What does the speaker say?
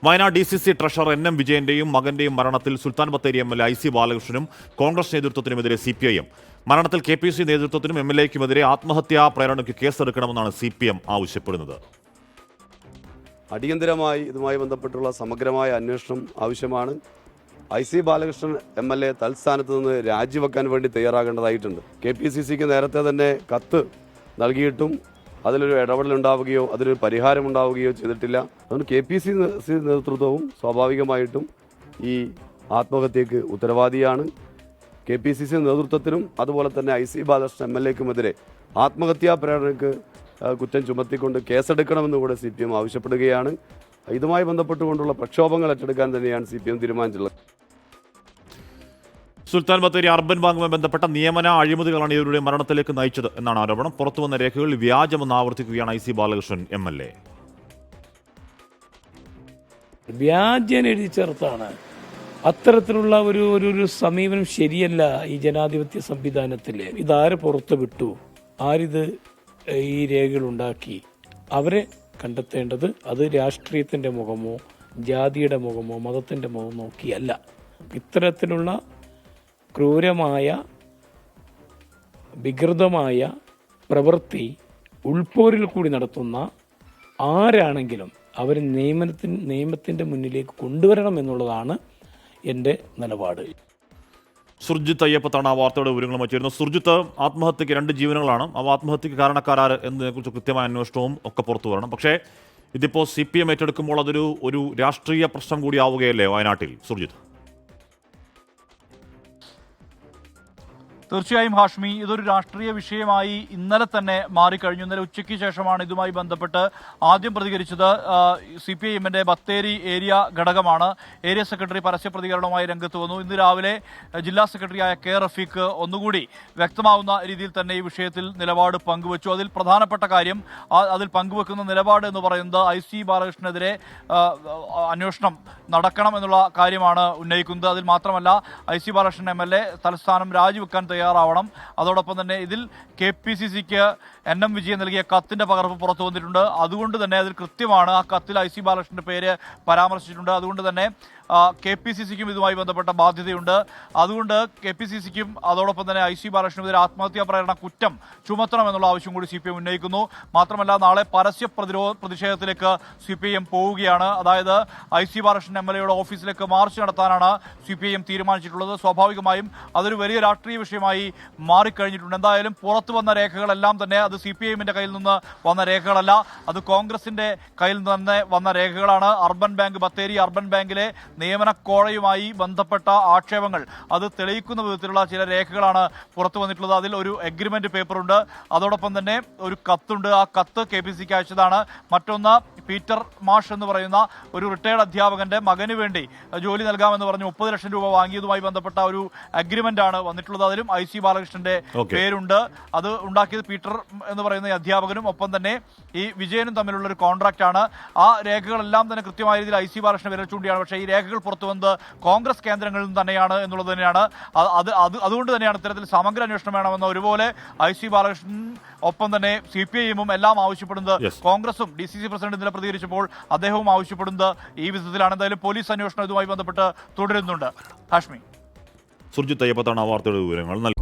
Wayanad DCC treasurer NM വിജയന്റെയും മകന്റെയും മരണത്തിൽ Sultan Bathery MLA IC ബാലകൃഷ്ണനും Congress നേതൃത്വത്തിനുമെതിരെ CPIM. മരണത്തിൽ KPC നേതൃത്വത്തിനും MLAയ്ക്കുമെതിരെ ആത്മഹത്യാ പ്രേരണയ്ക്ക് കേസെടുക്കണമെന്നാണ് CPM ആവശ്യപ്പെടുന്നത്. അടിയന്തരമായി ഇതുമായി ബന്ധപ്പെട്ടുള്ള സമഗ്രമായ അന്വേഷണം ആവശ്യമാണ്. IC ബാലകൃഷ്ണൻ MLA തൽസ്ഥാനത്ത് നിന്ന് രാജിവെക്കാൻ വേണ്ടി തയ്യാറാകേണ്ടതായിട്ടുണ്ട്. KPCCക്ക് നേരത്തെ തന്നെ കത്ത് നൽകിയിട്ടും അതിലൊരു ഇടപെടലുണ്ടാവുകയോ അതിലൊരു പരിഹാരമുണ്ടാവുകയോ ചെയ്തിട്ടില്ല. അതുകൊണ്ട് KPCC നേതൃത്വവും സ്വാഭാവികമായിട്ടും ഈ ആത്മഹത്യക്ക് ഉത്തരവാദിയാണ്. KPCC നേതൃത്വത്തിനും അതുപോലെ തന്നെ IC ബാലകൃഷ്ണൻ MLAയ്ക്കുമെതിരെ ആത്മഹത്യാ പ്രേരണയ്ക്ക് കുറ്റം ചുമത്തിക്കൊണ്ട് കേസെടുക്കണമെന്ന് കൂടെ CPM ആവശ്യപ്പെടുകയാണ്. ഇതുമായി ബന്ധപ്പെട്ടുകൊണ്ടുള്ള പ്രക്ഷോഭങ്ങൾ ഏറ്റെടുക്കാൻ തന്നെയാണ് CPM തീരുമാനിച്ചിട്ടുള്ളത്. സുൽത്താൻ ബത്തേരി അർബൻ ബാങ്കുമായി ബന്ധപ്പെട്ട നിയമന അഴിമതികളാണ് ഇവരുടെ മരണത്തിലേക്ക് നയിച്ചത് എന്നാണ് ആരോപണം. പുറത്തുവന്ന രേഖകൾ വ്യാജമെന്ന് ആവർത്തിക്കുകയാണ് IC ബാലകൃഷ്ണൻ MLA. വ്യാജൻ എഴുതി ചേർത്താണ്. അത്തരത്തിലുള്ള ഒരു സമീപനം ശരിയല്ല ഈ ജനാധിപത്യ സംവിധാനത്തിൽ. ഇതാര് പുറത്തു വിട്ടു, ആരിത് ഈ രേഖകൾ ഉണ്ടാക്കി, അവരെ കണ്ടെത്തേണ്ടത് അത് രാഷ്ട്രീയത്തിന്റെ മുഖമോ ജാതിയുടെ മുഖമോ മതത്തിന്റെ മുഖമോ നോക്കിയല്ല. ഇത്തരത്തിലുള്ള ക്രൂരമായ വികൃതമായ പ്രവൃത്തി ഉൾപോരിൽ കൂടി നടത്തുന്ന ആരാണെങ്കിലും അവർ നിയമത്തിന്റെ മുന്നിലേക്ക് കൊണ്ടുവരണം എന്നുള്ളതാണ് എൻ്റെ നിലപാട്. സുർജിത്ത് അയ്യപ്പത്താണ് ആ വാർത്തയുടെ വിവരങ്ങൾ വച്ചിരുന്നത്. സുർജിത്ത്, ആത്മഹത്യക്ക് 2 ജീവനുകളാണ്. ആ ആത്മഹത്യക്ക് കാരണക്കാരാർ എന്നതിനെക്കുറിച്ച് കൃത്യമായ അന്വേഷണവും ഒക്കെ പുറത്തു വരണം. പക്ഷേ ഇതിപ്പോൾ CPM ഏറ്റെടുക്കുമ്പോൾ അതൊരു രാഷ്ട്രീയ പ്രശ്നം കൂടി ആവുകയല്ലേ വയനാട്ടിൽ, സുർജിത്ത്? തീർച്ചയായും ഹാഷ്മി, ഇതൊരു രാഷ്ട്രീയ വിഷയമായി ഇന്നലെ തന്നെ മാറിക്കഴിഞ്ഞു. ഇന്നലെ ഉച്ചയ്ക്ക് ശേഷമാണ് ഇതുമായി ബന്ധപ്പെട്ട് ആദ്യം പ്രതികരിച്ചത് CPIMന്റെ ബത്തേരി ഏരിയ ഘടകമാണ്. ഏരിയ സെക്രട്ടറി പരസ്യ പ്രതികരണവുമായി രംഗത്ത് വന്നു. ഇന്ന് രാവിലെ ജില്ലാ സെക്രട്ടറിയായ K റഫീഖ് ഒന്നുകൂടി വ്യക്തമാവുന്ന രീതിയിൽ തന്നെ ഈ വിഷയത്തിൽ നിലപാട് പങ്കുവച്ചു. അതിൽ പ്രധാനപ്പെട്ട കാര്യം, അതിൽ പങ്കുവെക്കുന്ന നിലപാട് എന്ന് പറയുന്നത് IC ബാലകൃഷ്ണനെതിരെ അന്വേഷണം നടക്കണം എന്നുള്ള കാര്യമാണ് ഉന്നയിക്കുന്നത്. അതിൽ മാത്രമല്ല IC ബാലകൃഷ്ണൻ MLA തലസ്ഥാനം രാജിവെക്കാൻ തയ്യാറാവണം. അതോടൊപ്പം തന്നെ ഇതിൽ KPCCക്ക് NM വിജയൻ നൽകിയ കത്തിന്റെ പകർപ്പ് പുറത്തു വന്നിട്ടുണ്ട്. അതുകൊണ്ട് തന്നെ അതിൽ കൃത്യമാണ്, ആ കത്തിൽ IC ബാലകൃഷ്ണന്റെ പേര് പരാമർശിച്ചിട്ടുണ്ട്. അതുകൊണ്ട് തന്നെ KPCCക്കും ഇതുമായി ബന്ധപ്പെട്ട ബാധ്യതയുണ്ട്. അതുകൊണ്ട് KPCCക്കും അതോടൊപ്പം തന്നെ IC ബാലകൃഷ്ണനെതിരെ ആത്മഹത്യാ പ്രേരണ കുറ്റം ചുമത്തണമെന്നുള്ള ആവശ്യം കൂടി CPM ഉന്നയിക്കുന്നു. മാത്രമല്ല നാളെ പരസ്യ പ്രതിഷേധത്തിലേക്ക് CPM പോവുകയാണ്. അതായത് IC ബാലകൃഷ്ണൻ MLAയുടെ ഓഫീസിലേക്ക് മാർച്ച് നടത്താനാണ് CPM തീരുമാനിച്ചിട്ടുള്ളത്. സ്വാഭാവികമായും അതൊരു വലിയ രാഷ്ട്രീയ വിഷയമായി മാറിക്കഴിഞ്ഞിട്ടുണ്ട്. എന്തായാലും പുറത്തു വന്ന രേഖകളെല്ലാം തന്നെ അത് CPIMന്റെ കയ്യിൽ നിന്ന് വന്ന രേഖകളല്ല, അത് കോൺഗ്രസിന്റെ കയ്യിൽ നിന്ന് വന്ന രേഖകളാണ്. അർബൻ ബാങ്ക്, ബത്തേരി അർബൻ ബാങ്കിലെ നിയമനക്കോഴയുമായി ബന്ധപ്പെട്ട ആക്ഷേപങ്ങൾ അത് തെളിയിക്കുന്ന വിധത്തിലുള്ള ചില രേഖകളാണ് പുറത്തു വന്നിട്ടുള്ളത്. അതിൽ ഒരു എഗ്രിമെന്റ് പേപ്പറുണ്ട്, അതോടൊപ്പം തന്നെ ഒരു കത്തുണ്ട്. ആ കത്ത് KPCക്ക് അയച്ചതാണ്. മറ്റൊന്ന് പീറ്റർ മാഷ് എന്ന് പറയുന്ന ഒരു റിട്ടയർഡ് അധ്യാപകന്റെ മകന് വേണ്ടി ജോലി നൽകാമെന്ന് പറഞ്ഞ് 30 ലക്ഷം രൂപ വാങ്ങിയതുമായി ബന്ധപ്പെട്ട ഒരു അഗ്രിമെന്റ് ആണ് വന്നിട്ടുള്ളത്. അതിലും IC ബാലകൃഷ്ണന്റെ പേരുണ്ട്. അത് ഉണ്ടാക്കിയത് പീറ്റർ എന്ന് പറയുന്ന അധ്യാപകനും ഒപ്പം തന്നെ ഈ വിജയനും തമ്മിലുള്ള ഒരു കോൺട്രാക്ട് ആണ്. ആ രേഖകളെല്ലാം തന്നെ കൃത്യമായ രീതിയിൽ IC ബാലകൃഷ്ണൻ വിരൽ ചൂണ്ടിയാണ്. പക്ഷേ ഈ രേഖകൾ പുറത്തു വന്നത് കോൺഗ്രസ് കേന്ദ്രങ്ങളിൽ നിന്ന് തന്നെയാണ് എന്നുള്ളത് തന്നെയാണ്. അതുകൊണ്ട് തന്നെയാണ് ഇത്തരത്തിൽ സമഗ്ര അന്വേഷണം വേണമെന്ന് ഒരുപോലെ IC ബാലകൃഷ്ണൻ ഒപ്പം തന്നെ CPIMും എല്ലാം ആവശ്യപ്പെടുന്നത്. കോൺഗ്രസും DCC പ്രസിഡന്റ് ഇന്നലെ പ്രതികരിച്ചപ്പോൾ അദ്ദേഹവും ആവശ്യപ്പെടുന്നത് ഈ വിധത്തിലാണ്. എന്തായാലും പോലീസ് അന്വേഷണം ഇതുമായി ബന്ധപ്പെട്ട് തുടരുന്നുണ്ട്. ഹാഷ്മി, സുർജിത്ത് അയ്യപ്പത്താണ് ആ വാർത്തയുടെ വിവരങ്ങൾ നൽകി.